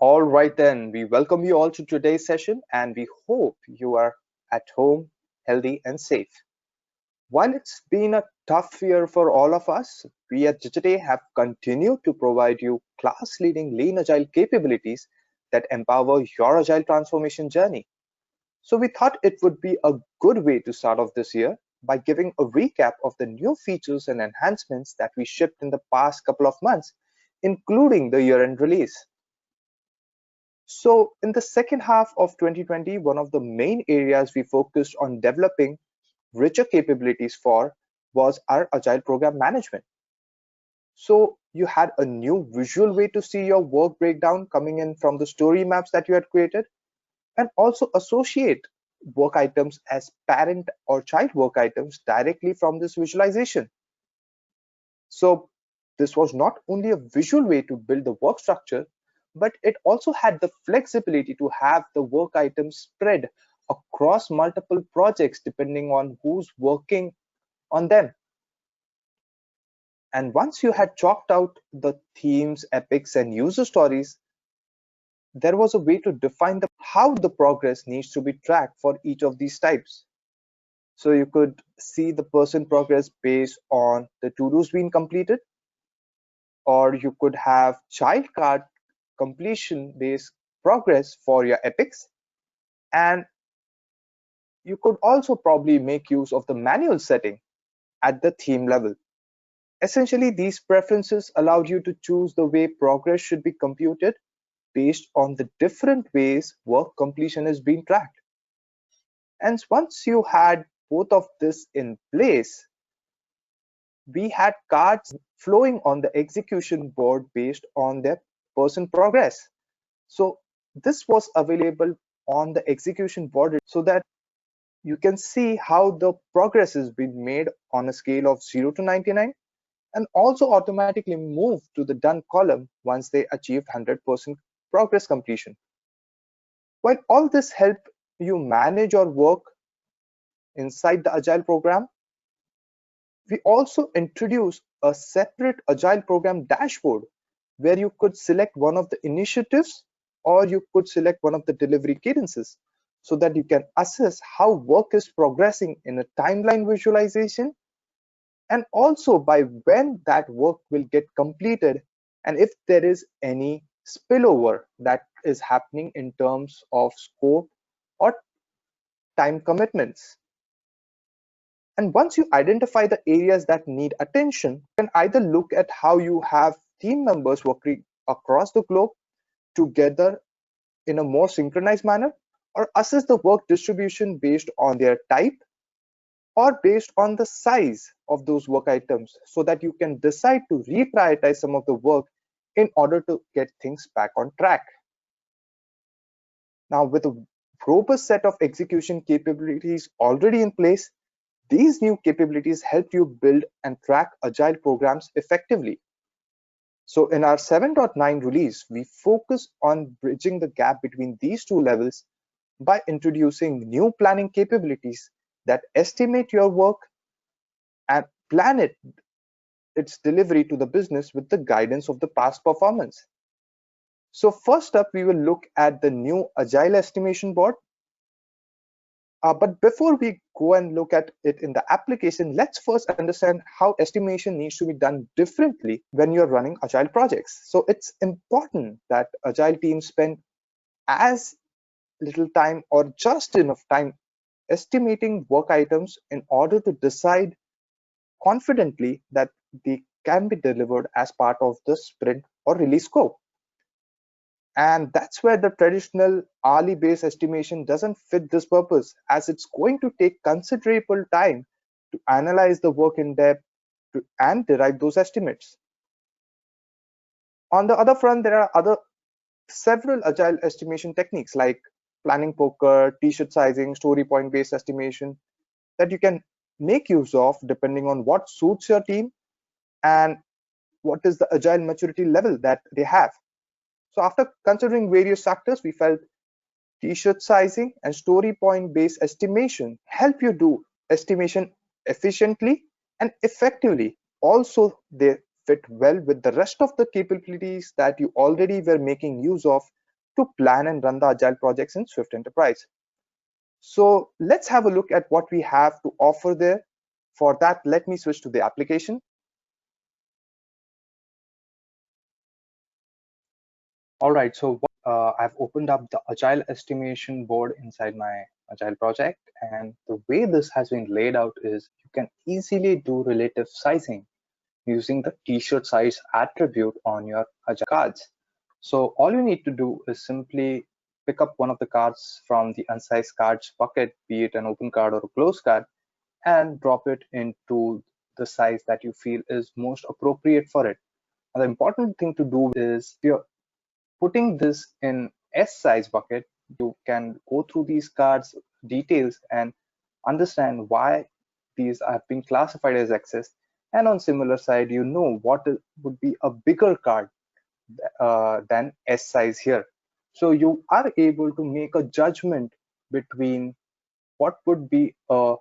All right, then, we welcome you all to today's session and we hope you are at home, healthy, and safe. While it's been a tough year for all of us, we at Digite have continued to provide you class leading lean agile capabilities that empower your agile transformation journey. So, we thought it would be a good way to start off this year by giving a recap of the new features and enhancements that we shipped in the past couple of months, including the year end release. So, in the second half of 2020, one of the main areas we focused on developing richer capabilities for was our agile program management. So, you had a new visual way to see your work breakdown coming in from the story maps that you had created, and also associate work items as parent or child work items directly from this visualization. So this was not only a visual way to build the work structure, but it also had the flexibility to have the work items spread across multiple projects depending on who's working on them. And once you had chalked out the themes, epics, and user stories, there was a way to define how the progress needs to be tracked for each of these types. So you could see the person progress based on the to-dos being completed, or you could have child card completion based progress for your epics, and you could also probably make use of the manual setting at the theme level. Essentially, these preferences allowed you to choose the way progress should be computed based on the different ways work completion is being tracked. And once you had both of this in place, we had cards flowing on the execution board based on their person progress. So this was available on the execution board so that you can see how the progress is being made on a scale of 0 to 99, and also automatically move to the done column once they achieve 100% progress completion. While all this help you manage your work inside the Agile program, we also introduced a separate Agile program dashboard where you could select one of the initiatives or you could select one of the delivery cadences so that you can assess how work is progressing in a timeline visualization, and also by when that work will get completed and if there is any spillover that is happening in terms of scope or time commitments. And once you identify the areas that need attention, you can either look at how you have team members working across the globe together in a more synchronized manner, or assess the work distribution based on their type or based on the size of those work items so that you can decide to reprioritize some of the work in order to get things back on track. Now, with a robust set of execution capabilities already in place, these new capabilities help you build and track agile programs effectively. So in our 7.9 release, we focus on bridging the gap between these two levels by introducing new planning capabilities that estimate your work and plan its delivery to the business with the guidance of the past performance. So first up, we will look at the new Agile estimation board. But before we go and look at it in the application, let's first understand how estimation needs to be done differently when you're running Agile projects. So it's important that Agile teams spend as little time or just enough time estimating work items in order to decide confidently that they can be delivered as part of the sprint or release scope. And that's where the traditional hourly based estimation doesn't fit this purpose, as it's going to take considerable time to analyze the work in depth and derive those estimates. On the other front, there are several agile estimation techniques like planning poker, t-shirt sizing, story point based estimation that you can make use of depending on what suits your team and what is the agile maturity level that they have. So after considering various factors, we felt t-shirt sizing and story point based estimation help you do estimation efficiently and effectively. Also, they fit well with the rest of the capabilities that you already were making use of to plan and run the agile projects in Swift Enterprise. So let's have a look at what we have to offer there. For that, let me switch to the application. All right, so I've opened up the Agile estimation board inside my Agile project, and the way this has been laid out is you can easily do relative sizing using the t-shirt size attribute on your Agile cards. So all you need to do is simply pick up one of the cards from the unsized cards bucket, be it an open card or a closed card, and drop it into the size that you feel is most appropriate for it. And the important thing to do is you're putting this in S size bucket, you can go through these cards details and understand why these have been classified as excess. And on similar side, you know what would be a bigger card than S size here. So you are able to make a judgment between what would be a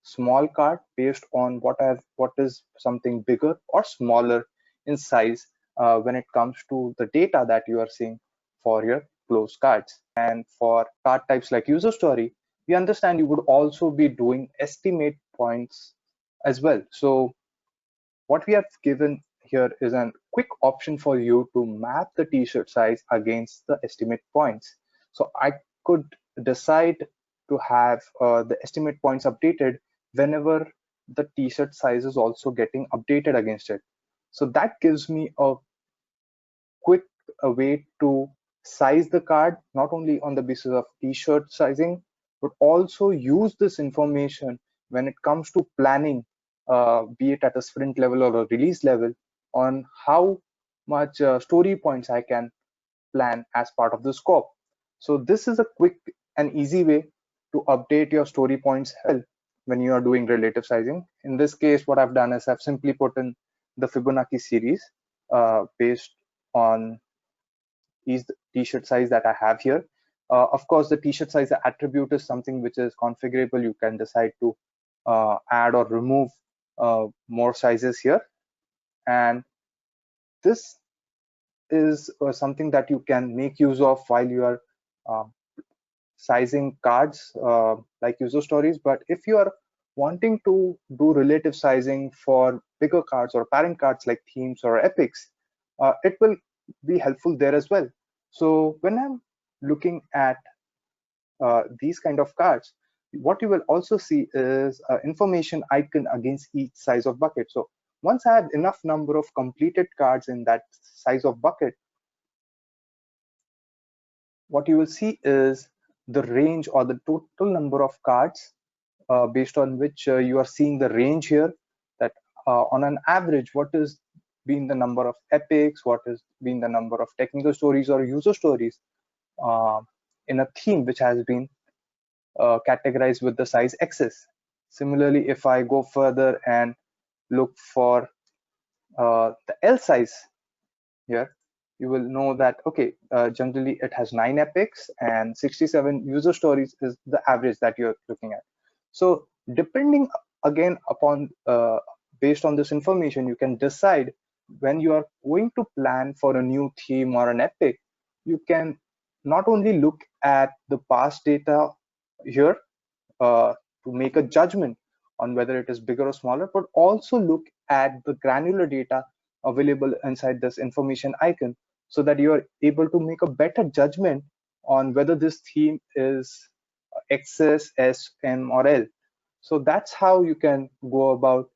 small card based on what is something bigger or smaller in size when it comes to the data that you are seeing for your closed cards. And for card types like user story, we understand you would also be doing estimate points as well. So what we have given here is a quick option for you to map the t-shirt size against the estimate points. So I could decide to have the estimate points updated whenever the t-shirt size is also getting updated against it. So that gives me a quick way to size the card, not only on the basis of t-shirt sizing, but also use this information when it comes to planning, be it at a sprint level or a release level, on how much story points I can plan as part of the scope. So this is a quick and easy way to update your story points when you are doing relative sizing. In this case, what I've done is I've simply put in the Fibonacci series based on these t-shirt size that I have here. Of course, the t-shirt size attribute is something which is configurable. You can decide to add or remove more sizes here. And this is something that you can make use of while you are sizing cards like user stories. But if you are wanting to do relative sizing for bigger cards or parent cards like themes or epics, it will be helpful there as well. So when I'm looking at these kind of cards, what you will also see is information icon against each size of bucket. So once I have enough number of completed cards in that size of bucket, what you will see is the range or the total number of cards based on which you are seeing the range here, that on an average, what is been the number of epics, what has been the number of technical stories or user stories in a theme which has been categorized with the size excess. Similarly, if I go further and look for the L size here, you will know that, okay, generally it has 9 epics and 67 user stories is the average that you're looking at. So depending again upon, based on this information, you can decide when you are going to plan for a new theme or an epic, you can not only look at the past data here to make a judgment on whether it is bigger or smaller, but also look at the granular data available inside this information icon so that you are able to make a better judgment on whether this theme is XS, S, M, or L. So that's how you can go about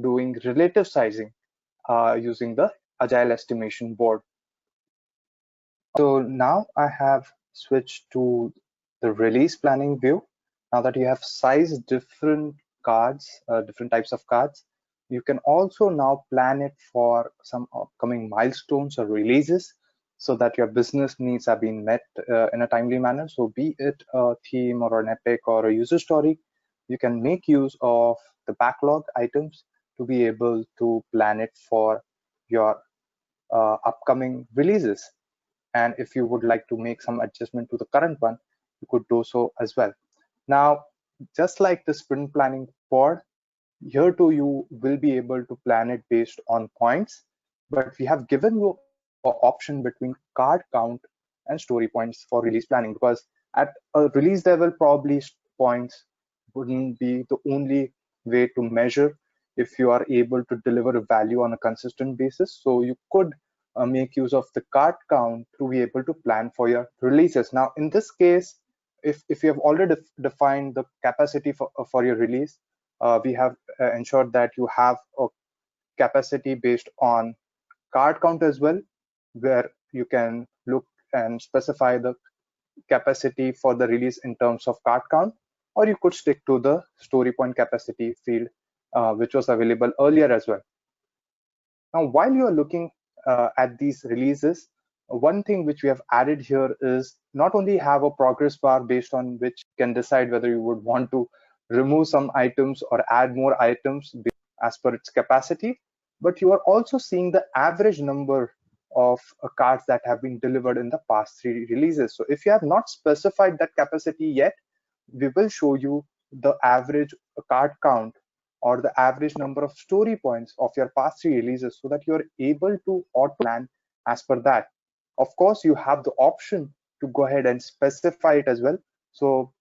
doing relative sizing using the Agile estimation board. So now I have switched to the release planning view. Now that you have sized different cards, different types of cards, you can also now plan it for some upcoming milestones or releases so that your business needs are being met in a timely manner. So be it a theme or an epic or a user story, you can make use of the backlog items to be able to plan it for your upcoming releases. And if you would like to make some adjustment to the current one, you could do so as well. Now, just like the sprint planning board, here too you will be able to plan it based on points, but we have given you an option between card count and story points for release planning, because at a release level, probably points wouldn't be the only way to measure if you are able to deliver a value on a consistent basis. So you could make use of the card count to be able to plan for your releases. Now, in this case, if you have already defined the capacity for your release, we have ensured that you have a capacity based on card count as well, where you can look and specify the capacity for the release in terms of card count, or you could stick to the story point capacity field, which was available earlier as well. Now, while you are looking at these releases, one thing which we have added here is not only have a progress bar based on which you can decide whether you would want to remove some items or add more items as per its capacity, but you are also seeing the average number of cards that have been delivered in the past 3 releases. So if you have not specified that capacity yet, we will show you the average card count or the average number of story points of your past 3 releases, so that you're able to auto plan as per that. Of course, you have the option to go ahead and specify it as well. So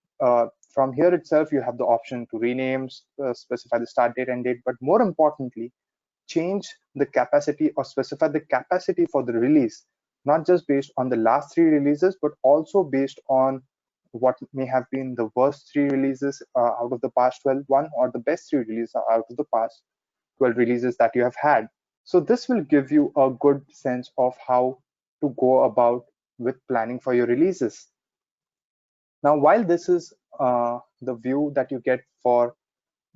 from here itself, you have the option to rename, specify the start date and date, but more importantly, change the capacity or specify the capacity for the release, not just based on the last 3 releases, but also based on what may have been the worst 3 releases out of the past 12 one, or the best 3 releases out of the past 12 releases that you have had. So this will give you a good sense of how to go about with planning for your releases. Now, while this is the view that you get for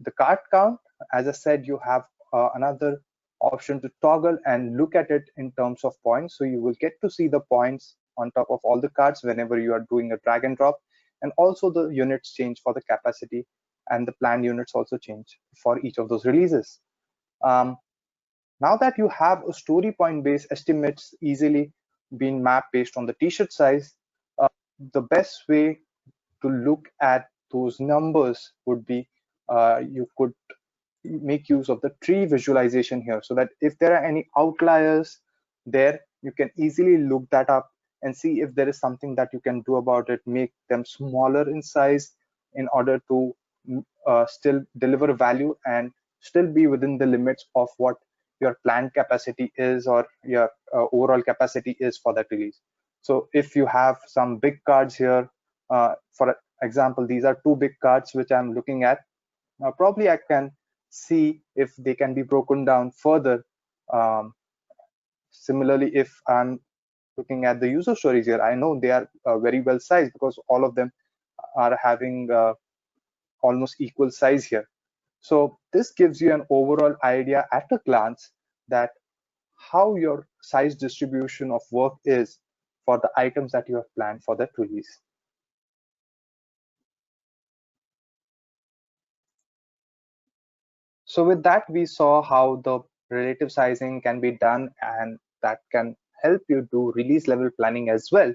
the card count, as I said, you have another option to toggle and look at it in terms of points. So you will get to see the points on top of all the cards whenever you are doing a drag and drop, and also the units change for the capacity, and the planned units also change for each of those releases. Now that you have a story point based estimates easily being mapped based on the t-shirt size, the best way to look at those numbers would be you could make use of the tree visualization here, so that if there are any outliers there, you can easily look that up and see if there is something that you can do about it, make them smaller in size in order to still deliver value and still be within the limits of what your planned capacity is, or your overall capacity is for that release. So if you have some big cards here, for example, these are 2 big cards which I'm looking at, probably I can see if they can be broken down further. Similarly, if I'm looking at the user stories here, I know they are very well sized, because all of them are having almost equal size here. So this gives you an overall idea at a glance that how your size distribution of work is for the items that you have planned for that release. So with that, we saw how the relative sizing can be done, and that can help you do release level planning as well.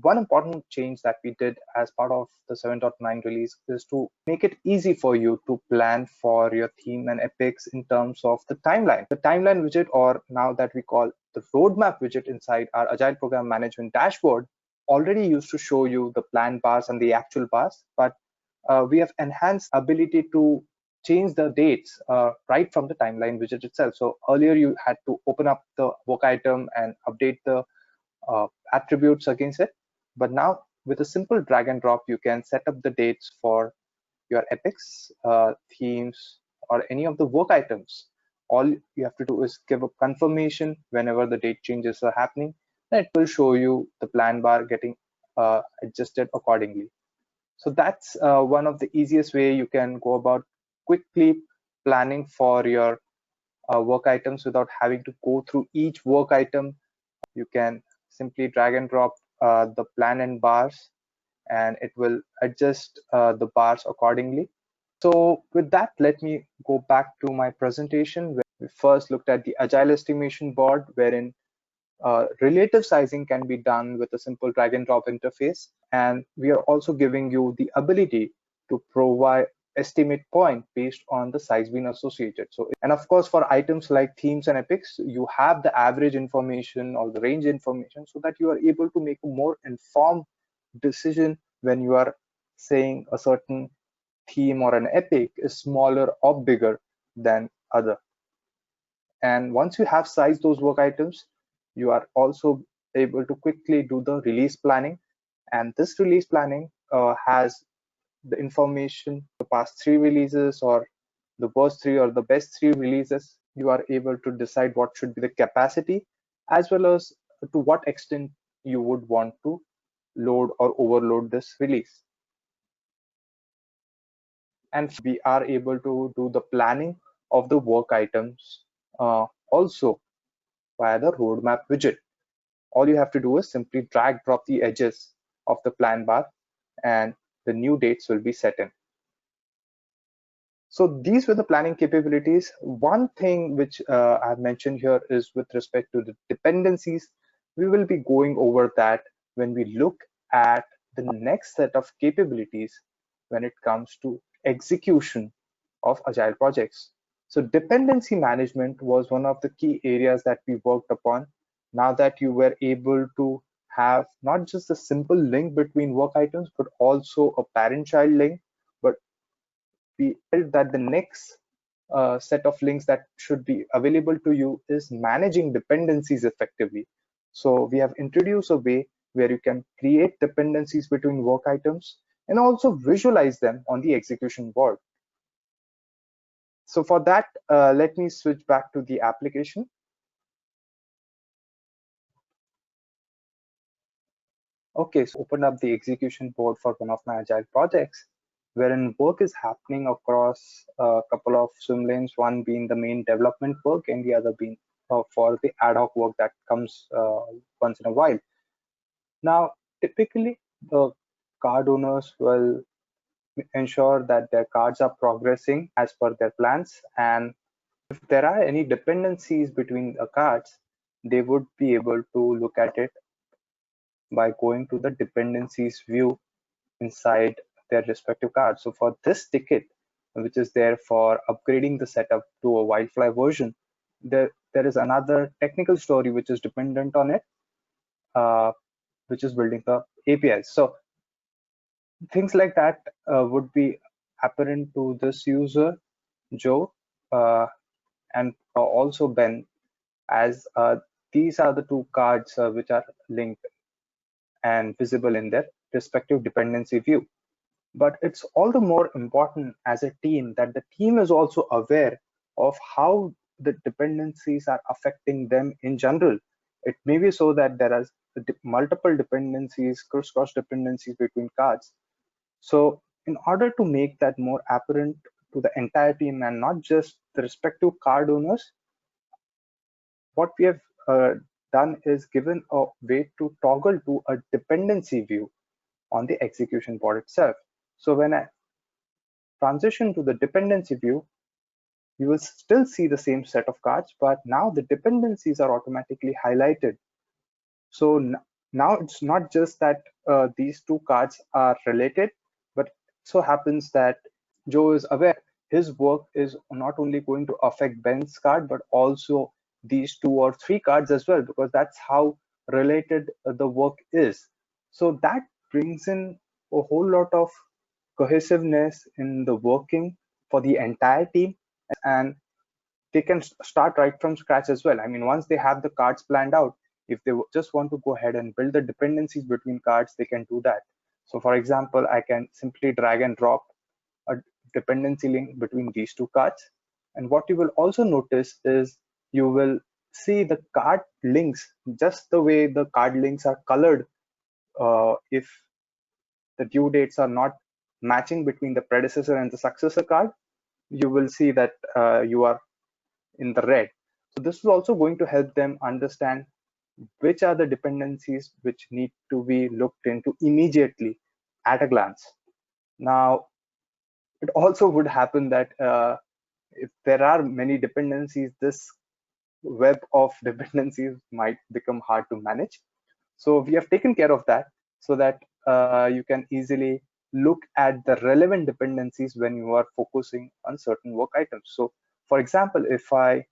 One important change that we did as part of the 7.9 release is to make it easy for you to plan for your theme and epics in terms of the timeline. The timeline widget, or now that we call the roadmap widget inside our Agile Program Management dashboard, already used to show you the planned bars and the actual bars, but we have enhanced ability to change the dates right from the timeline widget itself. So earlier you had to open up the work item and update the attributes against it, but now with a simple drag and drop, you can set up the dates for your epics, themes, or any of the work items. All you have to do is give a confirmation whenever the date changes are happening, and it will show you the plan bar getting adjusted accordingly. So that's one of the easiest way you can go about quickly planning for your work items without having to go through each work item. You can simply drag and drop the plan and bars, and it will adjust the bars accordingly. So with that, let me go back to my presentation where we first looked at the agile estimation board, wherein relative sizing can be done with a simple drag and drop interface. And we are also giving you the ability to provide estimate point based on the size being associated. So, and of course, for items like themes and epics, you have the average information or the range information so that you are able to make a more informed decision when you are saying a certain theme or an epic is smaller or bigger than other. And once you have sized those work items, you are also able to quickly do the release planning. And this release planning has the information, the past 3 releases or the worst 3 or the best 3 releases. You are able to decide what should be the capacity as well as to what extent you would want to load or overload this release. And we are able to do the planning of the work items also via the roadmap widget. All you have to do is simply drag drop the edges of the plan bar and the new dates will be set in. So these were the planning capabilities. One thing which I've mentioned here is with respect to the dependencies. We will be going over that when we look at the next set of capabilities when it comes to execution of agile projects. So dependency management was one of the key areas that we worked upon. Now that you were able to have not just a simple link between work items, but also a parent-child link, but we felt that the next set of links that should be available to you is managing dependencies effectively. So we have introduced a way where you can create dependencies between work items and also visualize them on the execution board. So for that, let me switch back to the application. Okay, so open up the execution board for one of my agile projects, wherein work is happening across a couple of swim lanes, one being the main development work and the other being for the ad hoc work that comes once in a while. Now, typically, the card owners will ensure that their cards are progressing as per their plans. And if there are any dependencies between the cards, they would be able to look at it by going to the dependencies view inside their respective cards. So for this ticket, which is there for upgrading the setup to a Wildfly version, there is another technical story which is dependent on it, which is building the APIs. So things like that would be apparent to this user, Joe, and also Ben, as these are the two cards which are linked and visible in their respective dependency view. But it's all the more important as a team that the team is also aware of how the dependencies are affecting them in general. It may be so that there are multiple dependencies, cross dependencies between cards. So in order to make that more apparent to the entire team and not just the respective card owners, what we have done is given a way to toggle to a dependency view on the execution board itself. So when I transition to the dependency view, you will still see the same set of cards, but now the dependencies are automatically highlighted. So now it's not just that these two cards are related, but it so happens that Joe is aware his work is not only going to affect Ben's card, but also these 2 or 3 cards as well, because that's how related the work is. So that brings in a whole lot of cohesiveness in the working for the entire team, and they can start right from scratch as well. I mean, once they have the cards planned out, if they just want to go ahead and build the dependencies between cards, they can do that. So for example, I can simply drag and drop a dependency link between these two cards. And what you will also notice is you will see the card links just the way the card links are colored. If the due dates are not matching between the predecessor and the successor card, you will see that you are in the red. So this is also going to help them understand which are the dependencies which need to be looked into immediately at a glance. Now, it also would happen that if there are many dependencies, this web of dependencies might become hard to manage. So we have taken care of that so that you can easily look at the relevant dependencies when you are focusing on certain work items. So for example, if I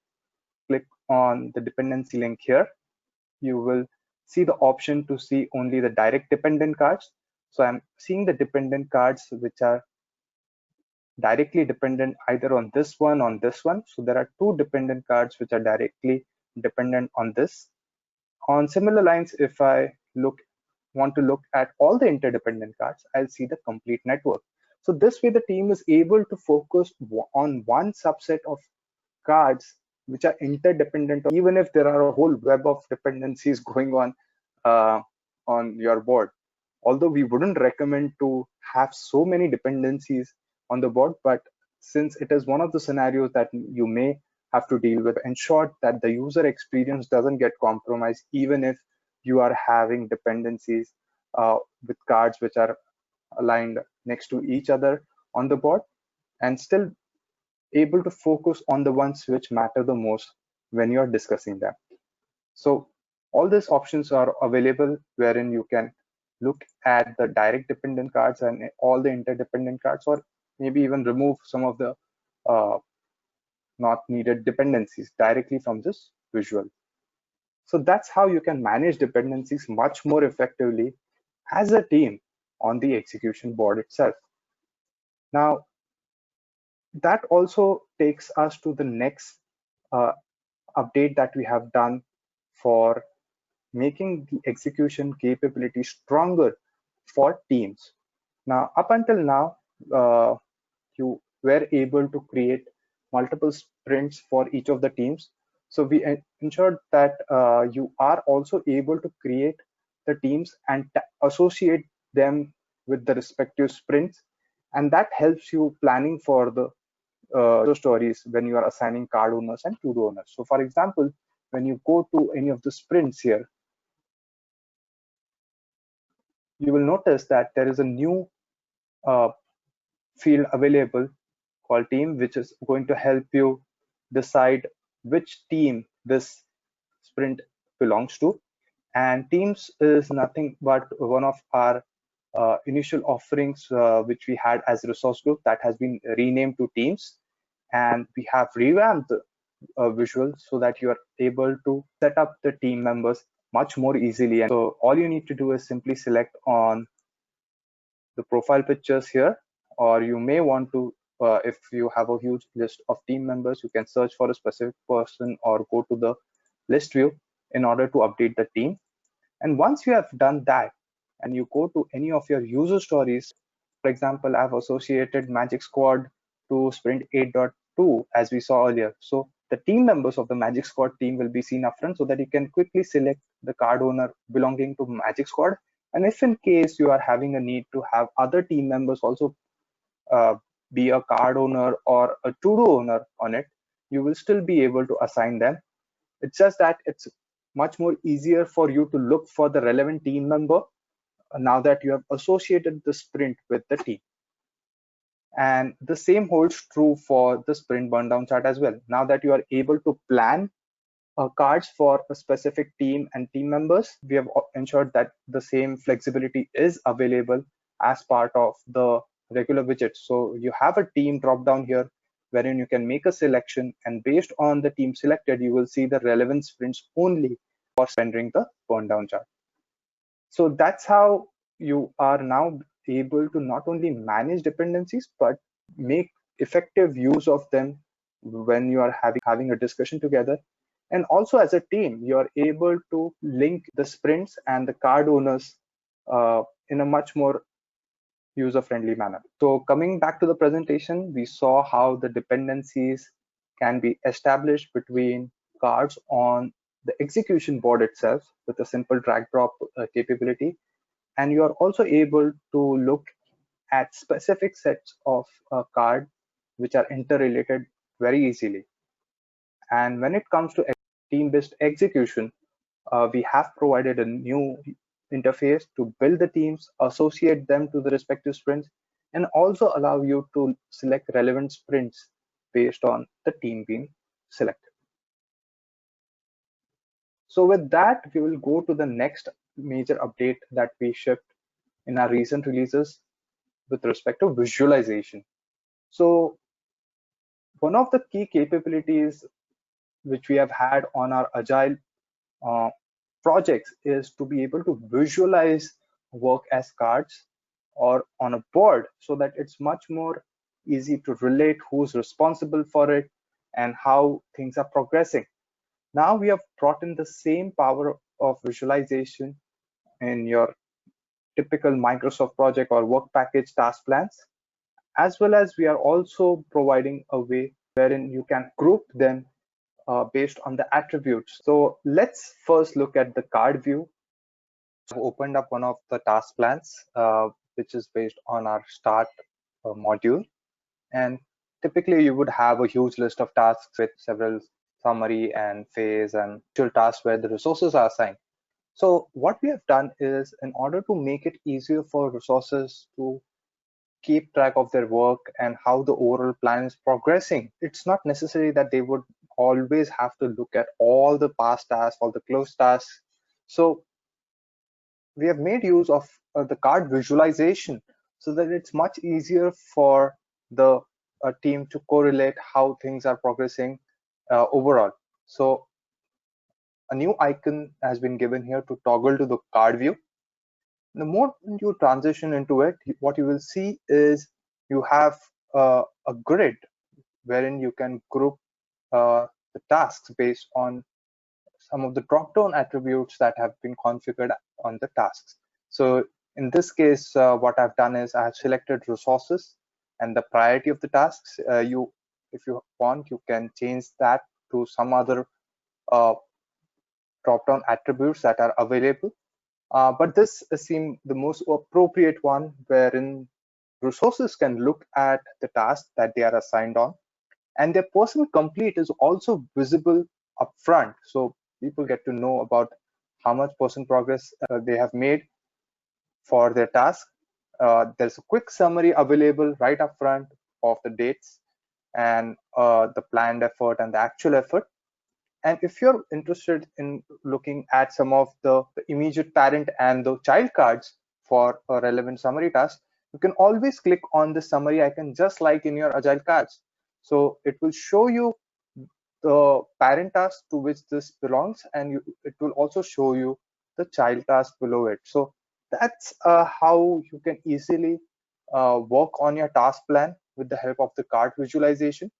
click on the dependency link here, you will see the option to see only the direct dependent cards. So I'm seeing the dependent cards which are directly dependent either on this one, on this one. So there are two dependent cards which are directly dependent on this. On similar lines, if I want to look at all the interdependent cards, I'll see the complete network. So this way the team is able to focus on one subset of cards which are interdependent, even if there are a whole web of dependencies going uh, on your board. Although we wouldn't recommend to have so many dependencies on the board, but since it is one of the scenarios that you may have to deal with, ensure that the user experience doesn't get compromised, even if you are having dependencies with cards which are aligned next to each other on the board, and still able to focus on the ones which matter the most when you're discussing them. So all these options are available wherein you can look at the direct dependent cards and all the interdependent cards, or maybe even remove some of the uh, not needed dependencies directly from this visual. So that's how you can manage dependencies much more effectively as a team on the execution board itself. Now, that also takes us to the next uh, update that we have done for making the execution capability stronger for teams. Now, up until now, you were able to create multiple sprints for each of the teams. So we ensured that you are also able to create the teams and associate them with the respective sprints. And that helps you planning for the stories when you are assigning card owners and to-do owners. So for example, when you go to any of the sprints here, you will notice that there is a new uh, field available called team, which is going to help you decide which team this sprint belongs to. And teams is nothing but one of our initial offerings which we had as resource group that has been renamed to teams, and we have revamped the visual so that you are able to set up the team members much more easily. And so all you need to do is simply select on the profile pictures here, or you may want to, if you have a huge list of team members, you can search for a specific person or go to the list view in order to update the team. And once you have done that and you go to any of your user stories, for example, I've associated Magic Squad to Sprint 8.2 as we saw earlier. So the team members of the Magic Squad team will be seen upfront so that you can quickly select the card owner belonging to Magic Squad. And if in case you are having a need to have other team members also uh, be a card owner or a to-do owner on it, you will still be able to assign them. It's just that it's much more easier for you to look for the relevant team member now that you have associated the sprint with the team. And the same holds true for the sprint burn down chart as well. Now that you are able to plan cards for a specific team and team members, we have ensured that the same flexibility is available as part of the regular widget. So you have a team drop down here wherein you can make a selection, and based on the team selected, you will see the relevant sprints only for rendering the burn down chart. So that's how you are now able to not only manage dependencies, but make effective use of them when you are having a discussion together. And also as a team, you're able to link the sprints and the card owners in a much more user-friendly manner. So coming back to the presentation, we saw how the dependencies can be established between cards on the execution board itself with a simple drag drop capability. And you are also able to look at specific sets of card which are interrelated very easily. And when it comes to team-based execution, we have provided a new interface to build the teams, associate them to the respective sprints, and also allow you to select relevant sprints based on the team being selected. So with that, we will go to the next major update that we shipped in our recent releases. with respect to visualization. So one of the key capabilities which we have had on our agile uh, projects is to be able to visualize work as cards or on a board, so that it's much more easy to relate who's responsible for it and how things are progressing. Now we have brought in the same power of visualization in your typical Microsoft project or work package task plans, as well as we are also providing a way wherein you can group them based on the attributes. So let's first look at the card view. I've opened up one of the task plans, which is based on our start module. And typically you would have a huge list of tasks with several summary and phase and actual tasks where the resources are assigned. So what we have done is, in order to make it easier for resources to keep track of their work and how the overall plan is progressing, it's not necessary that they would always have to look at all the past tasks, all the closed tasks. So we have made use of the card visualization so that it's much easier for the team to correlate how things are progressing overall. So a new icon has been given here to toggle to the card view. The more you transition into it, what you will see is you have a grid wherein you can group the tasks based on some of the drop-down attributes that have been configured on the tasks. So in this case, what I've done is I have selected resources and the priority of the tasks. If you want, you can change that to some other drop-down attributes that are available. But this seems the most appropriate one, wherein resources can look at the task that they are assigned on, and their personal complete is also visible up front. So people get to know about how much person progress they have made for their task. There's a quick summary available right up front of the dates and the planned effort and the actual effort. And if you're interested in looking at some of the immediate parent and the child cards for a relevant summary task, you can always click on the summary icon just like in your agile cards. So it will show you the parent task to which this belongs, and it will also show you the child task below it. So that's how you can easily work on your task plan with the help of the card visualization.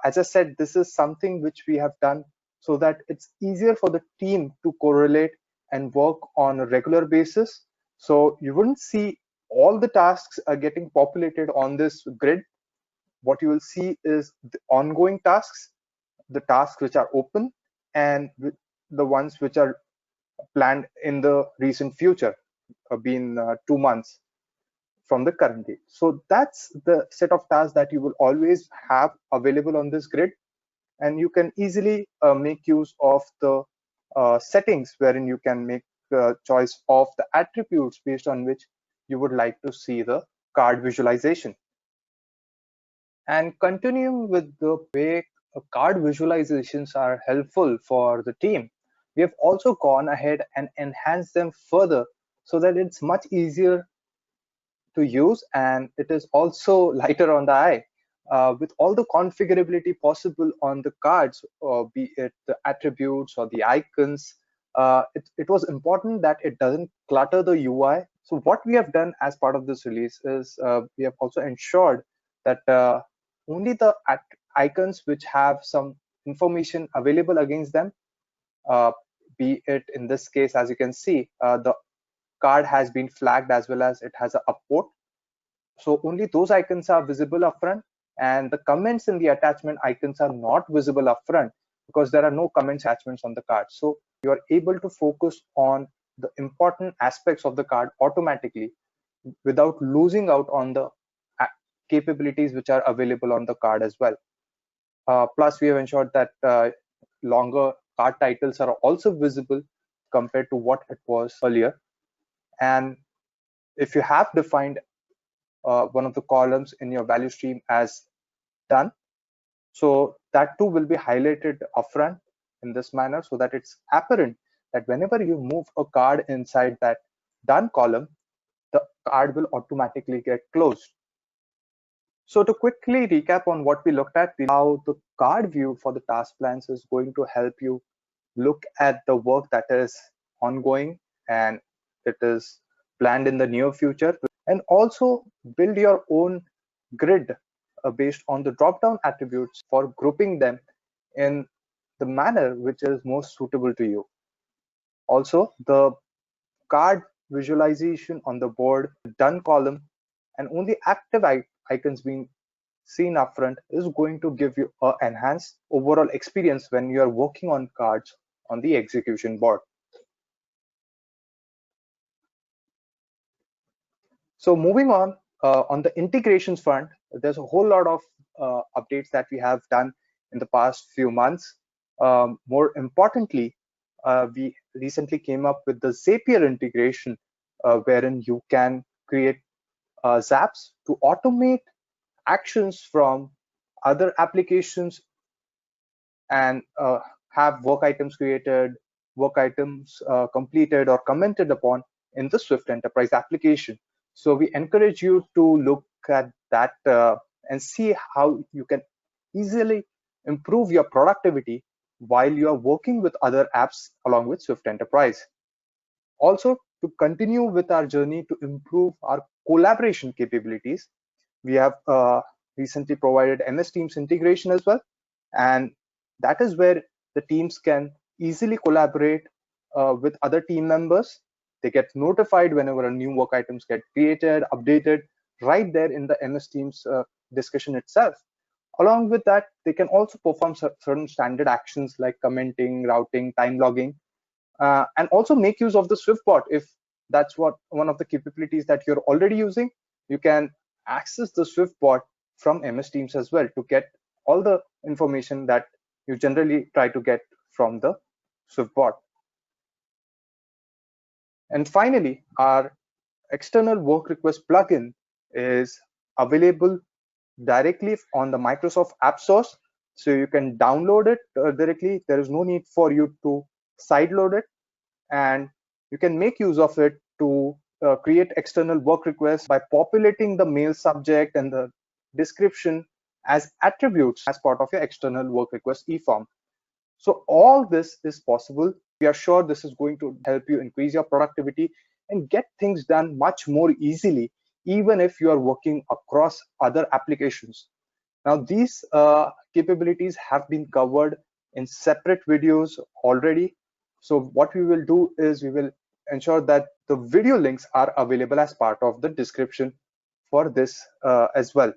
As I said, this is something which we have done so that it's easier for the team to correlate and work on a regular basis. So you wouldn't see all the tasks are getting populated on this grid. What you will see is the ongoing tasks, the tasks which are open, and the ones which are planned in the recent future, being 2 months from the current date. So that's the set of tasks that you will always have available on this grid, and you can easily make use of the settings wherein you can make choice of the attributes based on which you would like to see the card visualization. And continuing with the way card visualizations are helpful for the team, we have also gone ahead and enhanced them further so that it's much easier to use, and it is also lighter on the eye. With all the configurability possible on the cards, be it the attributes or the icons, it was important that it doesn't clutter the UI. So what we have done as part of this release is we have also ensured that only the icons which have some information available against them, be it in this case, as you can see, the card has been flagged as well as it has a upvote. So only those icons are visible upfront, and the comments in the attachment icons are not visible upfront because there are no comments attachments on the card. So you are able to focus on the important aspects of the card automatically without losing out on the capabilities which are available on the card as well. Plus, we have ensured that longer card titles are also visible compared to what it was earlier. And if you have defined one of the columns in your value stream as done, so that too will be highlighted upfront in this manner so that it's apparent that whenever you move a card inside that done column, the card will automatically get closed. So to quickly recap on what we looked at, how the card view for the task plans is going to help you look at the work that is ongoing and it is planned in the near future, and also build your own grid based on the drop-down attributes for grouping them in the manner which is most suitable to you. Also, the card visualization on the board, done column, and only active icons being seen upfront is going to give you an enhanced overall experience when you are working on cards on the execution board. So moving on the integrations front, there's a whole lot of updates that we have done in the past few months. More importantly, we recently came up with the Zapier integration, wherein you can create zaps to automate actions from other applications and have work items created, work items completed or commented upon in the SwiftEnterprise application. So we encourage you to look at that and see how you can easily improve your productivity while you are working with other apps along with SwiftEnterprise. Also, to continue with our journey to improve our collaboration capabilities, we have recently provided MS Teams integration as well. And that is where the teams can easily collaborate with other team members. They get notified whenever a new work items get created, updated, right there in the MS Teams discussion itself. Along with that, they can also perform certain standard actions like commenting, routing, time logging, and also make use of the SwiftBot. If that's what one of the capabilities that you're already using, you can access the SwiftBot from MS Teams as well to get all the information that you generally try to get from the SwiftBot. And finally, our external work request plugin is available directly on the Microsoft App Stores. So you can download it directly. There is no need for you to sideload it. And you can make use of it to create external work requests by populating the mail subject and the description as attributes as part of your external work request e-form. So all this is possible. We are sure this is going to help you increase your productivity and get things done much more easily, even if you are working across other applications. Now, these capabilities have been covered in separate videos already. So what we will do is we will ensure that the video links are available as part of the description for this as well.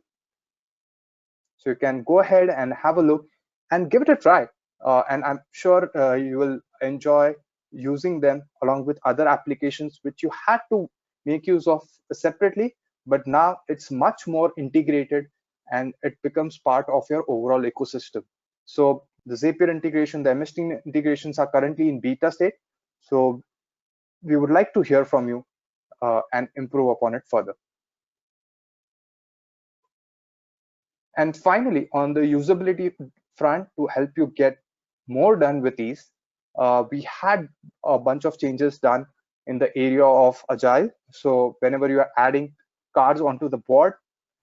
So you can go ahead and have a look and give it a try. And I'm sure you will enjoy using them along with other applications which you had to make use of separately, but now it's much more integrated and it becomes part of your overall ecosystem. So the Zapier integration, the MS Teams integrations are currently in beta state. So we would like to hear from you and improve upon it further. And finally, on the usability front, to help you get more done with these, we had a bunch of changes done in the area of Agile. So whenever you are adding cards onto the board,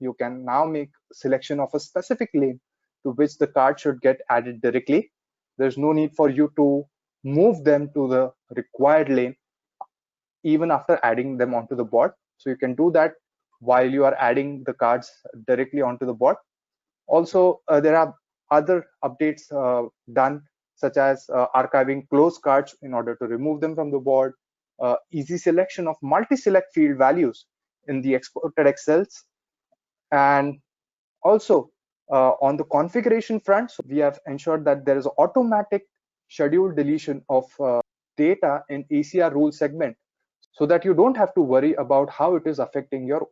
you can now make selection of a specific lane to which the card should get added directly. There's no need for you to move them to the required lane even after adding them onto the board. So you can do that while you are adding the cards directly onto the board. Also, there are other updates done, such as archiving closed cards in order to remove them from the board, easy selection of multi-select field values in the exported Excels, and also on the configuration front, so we have ensured that there is automatic scheduled deletion of data in ACR rule segment, so that you don't have to worry about how it is affecting your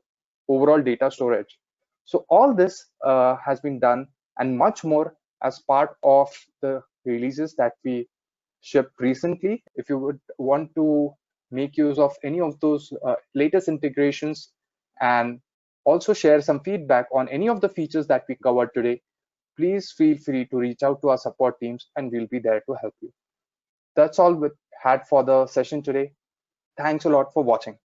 overall data storage. So all this has been done and much more as part of the releases that we shipped recently. If you would want to make use of any of those latest integrations and also share some feedback on any of the features that we covered today, please feel free to reach out to our support teams and we'll be there to help you. That's all we had for the session today. Thanks a lot for watching.